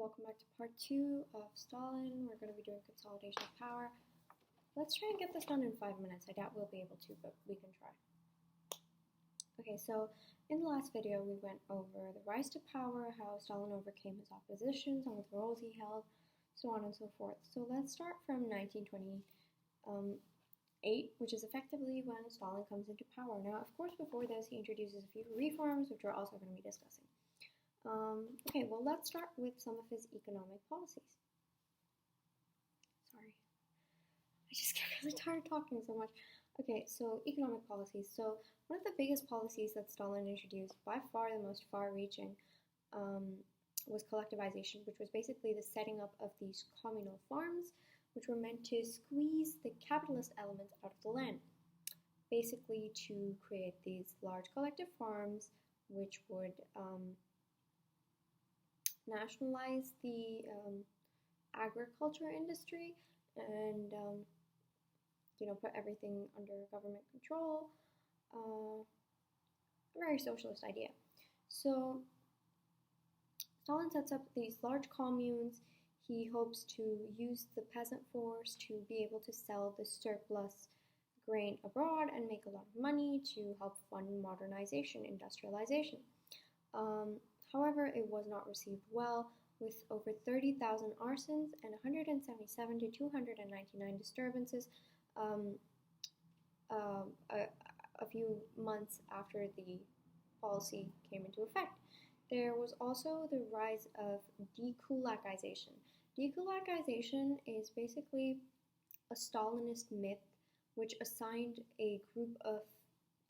Welcome back to part 2 of Stalin. We're going to be doing consolidation of power. Let's try and get this done in 5 minutes. I doubt we'll be able to, but we can try. Okay, so in the last video we went over the rise to power, how Stalin overcame his opposition, some of the roles he held, so on and so forth. So let's start from 1928, which is effectively when Stalin comes into power. Now, of course, before this he introduces a few reforms, which we're also going to be discussing. Okay, well, let's start with some of his economic policies. Sorry, I just get really tired talking so much. Okay, so economic policies. So one of the biggest policies that Stalin introduced, by far the most far-reaching, was collectivization, which was basically the setting up of these communal farms, which were meant to squeeze the capitalist elements out of the land, basically to create these large collective farms, which would nationalize the agriculture industry and put everything under government control. A very socialist idea. So Stalin sets up these large communes. He hopes to use the peasant force to be able to sell the surplus grain abroad and make a lot of money to help fund modernization, industrialization. However, it was not received well, with over 30,000 arsons and 177 to 299 disturbances a few months after the policy came into effect. There was also the rise of dekulakization. Dekulakization is basically a Stalinist myth which assigned a group of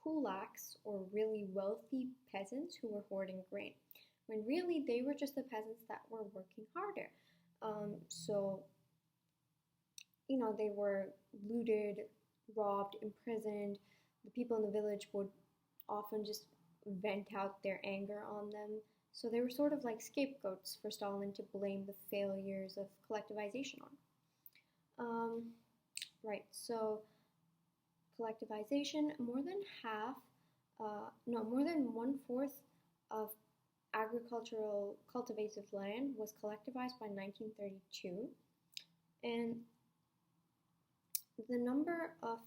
kulaks, or really wealthy peasants, who were hoarding grain, when really they were just the peasants that were working harder. They were looted, robbed, imprisoned. The people in the village would often just vent out their anger on them. So they were sort of like scapegoats for Stalin to blame the failures of collectivization on. So collectivization, more than 1/4 of agricultural cultivated land was collectivized by 1932, and the number of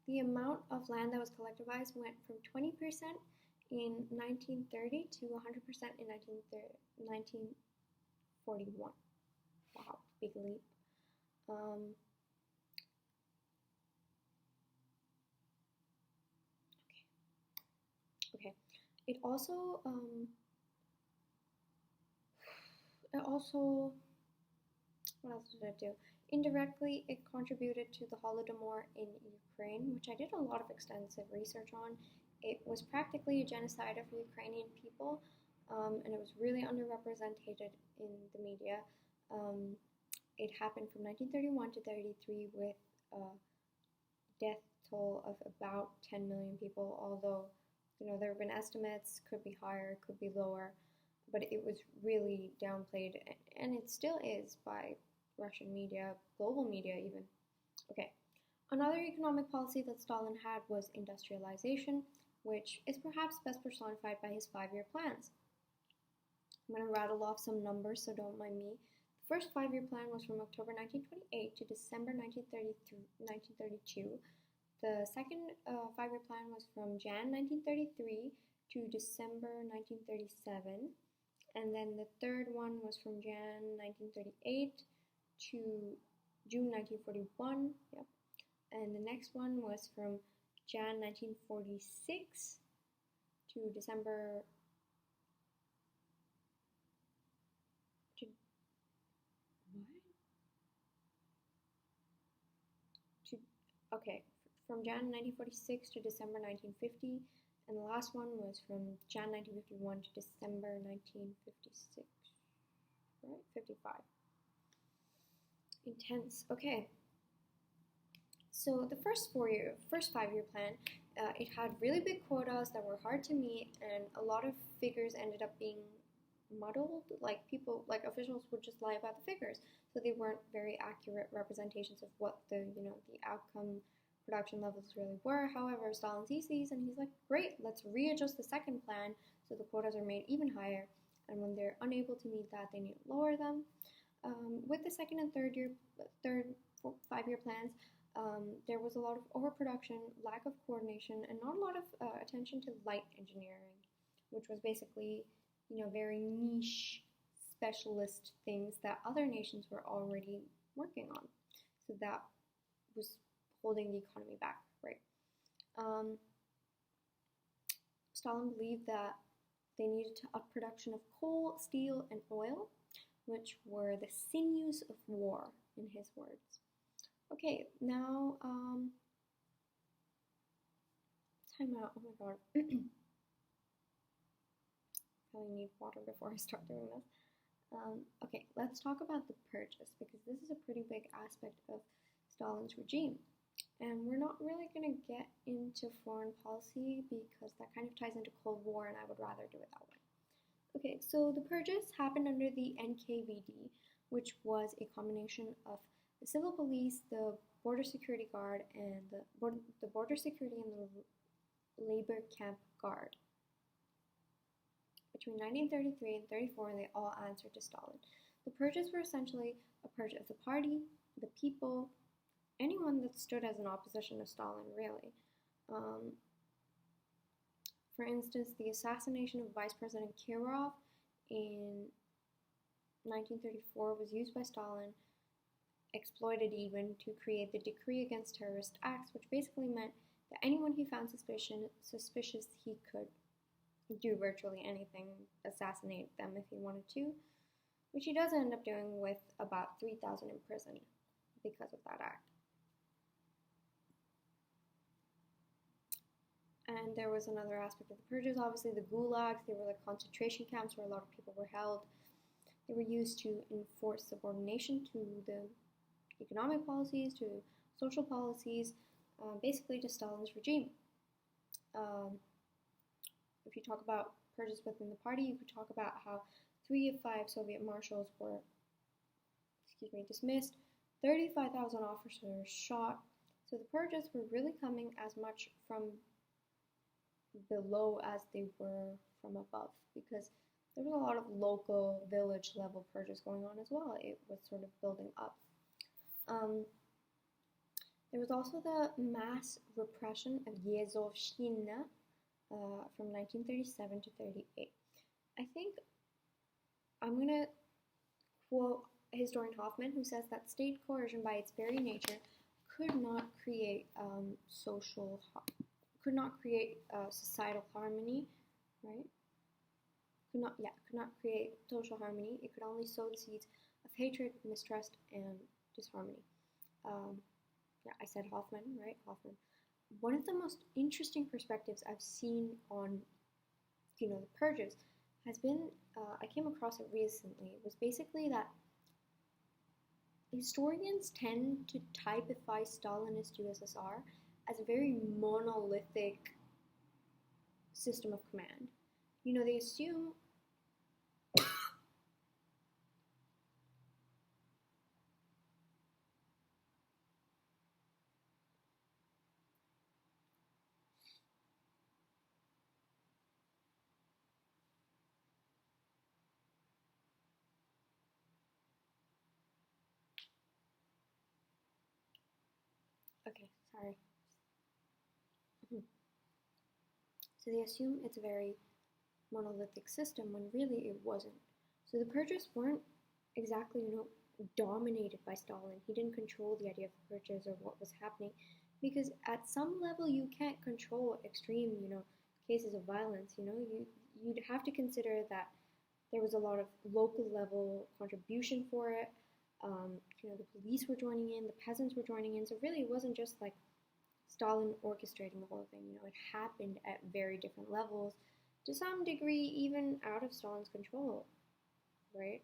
the amount of land that was collectivized went from 20% in 1930 to 100% in 1941. Wow, big leap. Okay. It also what else did it do? Indirectly, it contributed to the Holodomor in Ukraine, which I did a lot of extensive research on. It was practically a genocide of Ukrainian people, and it was really underrepresented in the media. It happened from 1931 to 1933 with a death toll of about 10 million people, although there have been estimates, could be higher, could be lower, but it was really downplayed, and it still is by Russian media, global media even. Okay, another economic policy that Stalin had was industrialization, which is perhaps best personified by his 5-year plans. I'm going to rattle off some numbers, so don't mind me. The first 5-year plan was from October 1928 to December 1932. The second 5-year plan was from Jan 1933 to December 1937. And then the third one was from Jan 1938 to June 1941. Yep. And the next one was from Jan 1946 to December from Jan 1946 to December 1950, and the last one was from Jan 1951 to December 1956, right? 55. Intense. Okay. So the first 5-year plan, it had really big quotas that were hard to meet, and a lot of figures ended up being muddled. Officials would just lie about the figures, so they weren't very accurate representations of what the outcome production levels really were. However, Stalin sees these and he's like, great, let's readjust the second plan So the quotas are made even higher, and when they're unable to meet that, they need to lower them. With the second and third 5-year plans, there was a lot of overproduction, lack of coordination, and not a lot of attention to light engineering, which was basically, very niche, specialist things that other nations were already working on. So that was holding the economy back, right? Stalin believed that they needed to up production of coal, steel, and oil, which were the sinews of war, in his words. Okay, now, time out. Oh my god. Probably need water before I start doing this. Okay, let's talk about the Purges, because this is a pretty big aspect of Stalin's regime. And we're not really going to get into foreign policy because that kind of ties into Cold War, and I would rather do it that way. Okay, so the Purges happened under the NKVD, which was a combination of the civil police, the border security guard, and the border security and the labor camp guard. Between 1933 and 34, they all answered to Stalin. The Purges were essentially a purge of the party, the people, anyone that stood as an opposition to Stalin, really. For instance, the assassination of Vice President Kirov in 1934 was used by Stalin, exploited even, to create the Decree Against Terrorist Acts, which basically meant that anyone he found suspicious, he could do virtually anything, assassinate them if he wanted to, which he does end up doing with about 3,000 in prison because of that act. And there was another aspect of the Purges, obviously the gulags. They were like concentration camps where a lot of people were held. They were used to enforce subordination to the economic policies, to social policies, basically to Stalin's regime. If you talk about purges within the party, you could talk about how 3 of 5 Soviet marshals were, dismissed, 35,000 officers shot. So the purges were really coming as much from below as they were from above, because there was a lot of local, village level purges going on as well. It was sort of building up. There was also the mass repression of Yezovshchina from 1937 to 38. I think I'm going to quote historian Hoffman, who says that state coercion by its very nature could not create societal harmony, right? Could not create social harmony. It could only sow the seeds of hatred, mistrust, and disharmony. I said Hoffman, right? Hoffman. One of the most interesting perspectives I've seen on, the purges has been, I came across it recently, it was basically that historians tend to typify Stalinist USSR as a very monolithic system of command. They assume okay, sorry. So they assume it's a very monolithic system when really it wasn't. So the purges weren't exactly, dominated by Stalin. He didn't control the idea of purges or what was happening, because at some level you can't control extreme, cases of violence. You'd have to consider that there was a lot of local level contribution for it. The police were joining in, the peasants were joining in. So really, it wasn't just like Stalin orchestrating the whole thing. It happened at very different levels, to some degree, even out of Stalin's control, right?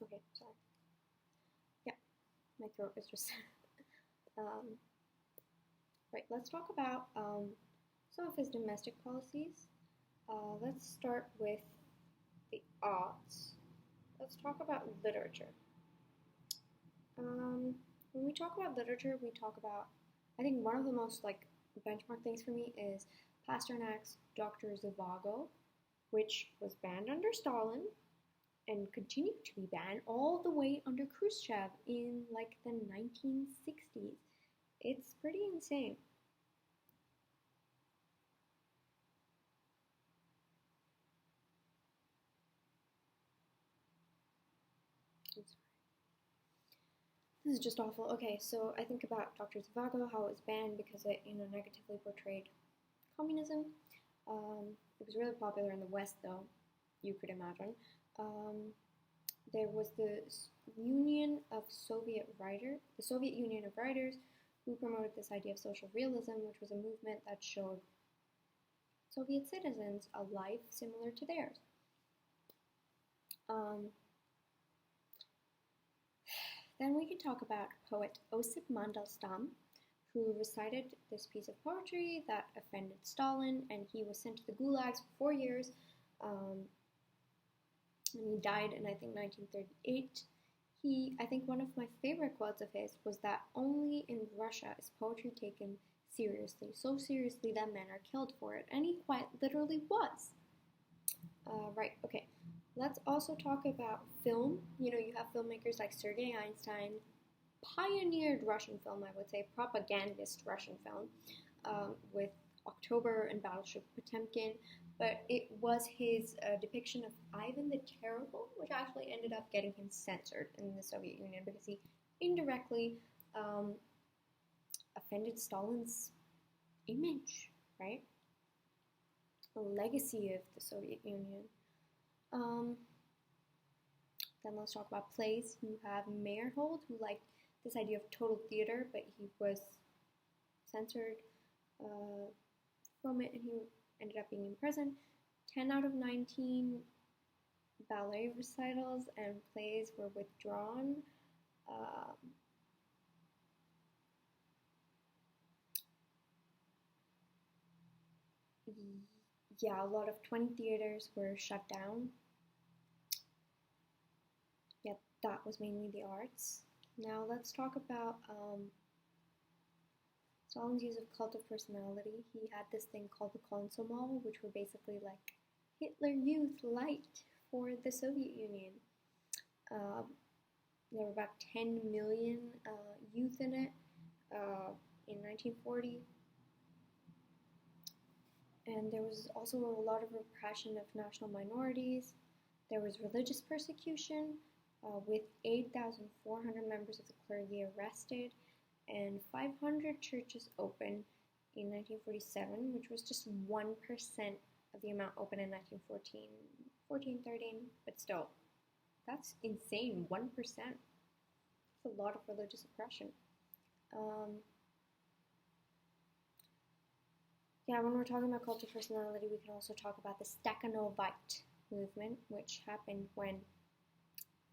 Okay, sorry. Yeah, my throat is just. Right, let's talk about some of his domestic policies. Let's start with the arts. Let's talk about literature. When we talk about literature, we talk about, I think one of the most benchmark things for me is Pasternak's Dr. Zhivago, which was banned under Stalin and continued to be banned all the way under Khrushchev in like the 1960s. It's pretty insane. This is just awful. Okay, so I think about Dr. Zhivago, how it was banned because it, negatively portrayed communism. It was really popular in the West, though, you could imagine. There was the Union of Soviet Writers, the Soviet Union of Writers, who promoted this idea of social realism, which was a movement that showed Soviet citizens a life similar to theirs. Then we can talk about poet Osip Mandelstam, who recited this piece of poetry that offended Stalin, and he was sent to the gulags for 4 years. And he died in, I think, 1938. I think one of my favorite quotes of his was that only in Russia is poetry taken seriously, so seriously that men are killed for it, and he quite literally was. Right, okay. Let's also talk about film. You have filmmakers like Sergei Einstein, pioneered Russian film, I would say, propagandist Russian film, with October and Battleship Potemkin, but it was his depiction of Ivan the Terrible, which actually ended up getting him censored in the Soviet Union because he indirectly offended Stalin's image, right? The legacy of the Soviet Union. Then let's talk about plays. You have Meyerhold, who liked this idea of total theater, but he was censored from it, and he ended up being in prison. 10 out of 19 ballet recitals and plays were withdrawn. Yeah, a lot of 20 theaters were shut down. Yeah, that was mainly the arts. Now let's talk about Stalin's use of cult of personality. He had this thing called the Komsomol, which were basically like Hitler Youth Light for the Soviet Union. There were about 10 million youth in it in 1940. And there was also a lot of repression of national minorities. There was religious persecution, with 8,400 members of the clergy arrested, and 500 churches open in 1947, which was just 1% of the amount open in 1914, 13, but still, that's insane, 1%. That's a lot of religious oppression. Yeah, when we're talking about cult of personality, we can also talk about the Stakhanovite movement, which happened when,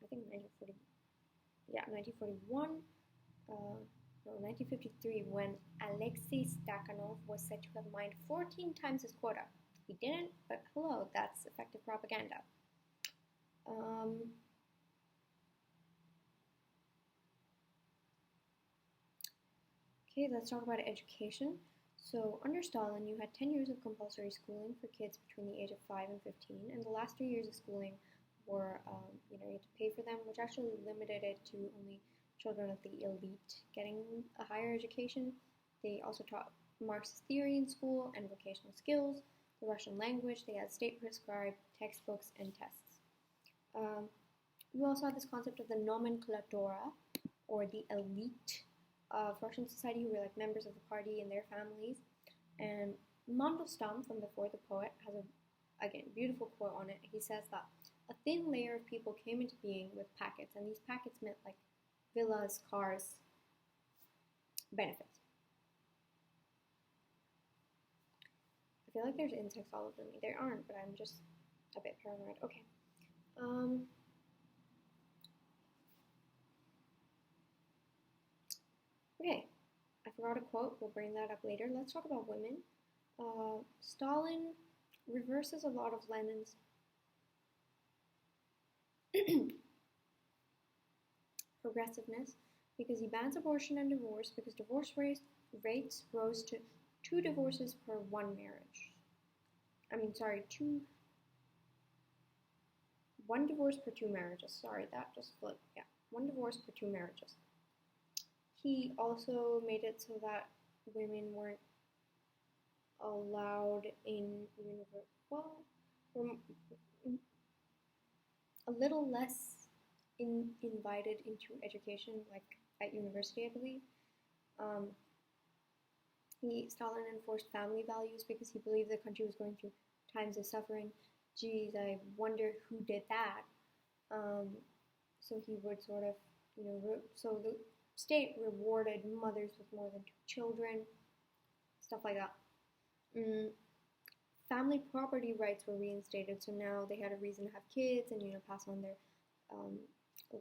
I think 1953, when Alexei Stakhanov was said to have mined 14 times his quota. He didn't, but hello, that's effective propaganda. Okay, let's talk about education. So under Stalin, you had 10 years of compulsory schooling for kids between the age of 5 and 15, and the last 3 years of schooling were, you had to pay for them, which actually limited it to only children of the elite getting a higher education. They also taught Marxist theory in school and vocational skills, the Russian language. They had state-prescribed textbooks and tests. You also had this concept of the nomenklatura, or the elite of Russian society, who were like members of the party and their families. And Mandelstam from Before the Poet has a, again, beautiful quote on it. He says that a thin layer of people came into being with packets, and these packets meant like villas, cars, benefits. I feel like there's insects all over me. There aren't, but I'm just a bit paranoid. Okay. Okay, I forgot a quote. We'll bring that up later. Let's talk about women. Stalin reverses a lot of Lenin's progressiveness because he bans abortion and divorce because divorce rates rose to 2 divorces per 1 marriage. Sorry, 1 divorce per 2 marriages. Sorry, that just flipped. Yeah, 1 divorce per 2 marriages. He also made it so that women weren't allowed in a little less invited into education, like at university, I believe. Stalin enforced family values because he believed the country was going through times of suffering. Geez, I wonder who did that. So he would sort of, so the state rewarded mothers with more than 2 children, stuff like that. Family property rights were reinstated, so now they had a reason to have kids and pass on their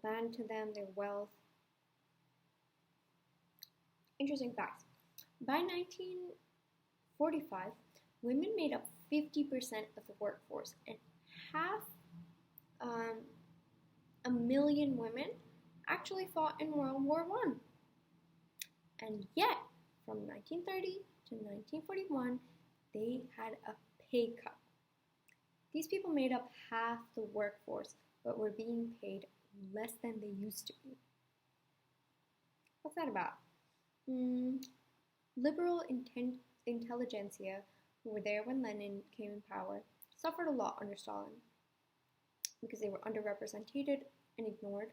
land to them, their wealth. Interesting facts. By 1945, women made up 50% of the workforce, and half a million women actually fought in World War I. And yet, from 1930 to 1941, they had a pay cut. These people made up half the workforce, but were being paid less than they used to be. What's that about? Liberal intelligentsia, who were there when Lenin came in power, suffered a lot under Stalin because they were underrepresented and ignored.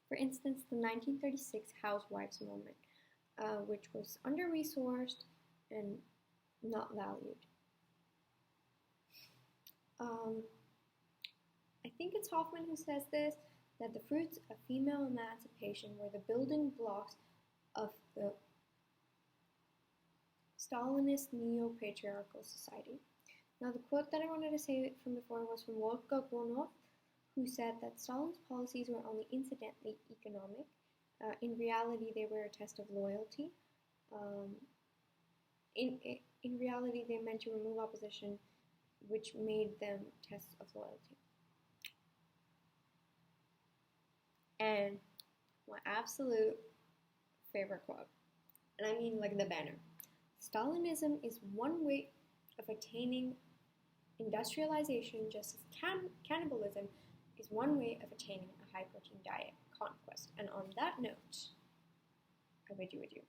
For instance, the 1936 housewives movement, which was under-resourced and not valued. I think it's Hoffman who says this, that the fruits of female emancipation were the building blocks of the Stalinist neo-patriarchal society. Now, the quote that I wanted to say from before was from Volka Gonov, who said that Stalin's policies were only incidentally economic. In reality, they were a test of loyalty. In reality, they meant to remove opposition, which made them tests of loyalty. And my absolute favorite quote, and I mean like the banner. Stalinism is one way of attaining industrialization, just as cannibalism is one way of attaining a high-protein diet conquest. And on that note, I bid you adieu.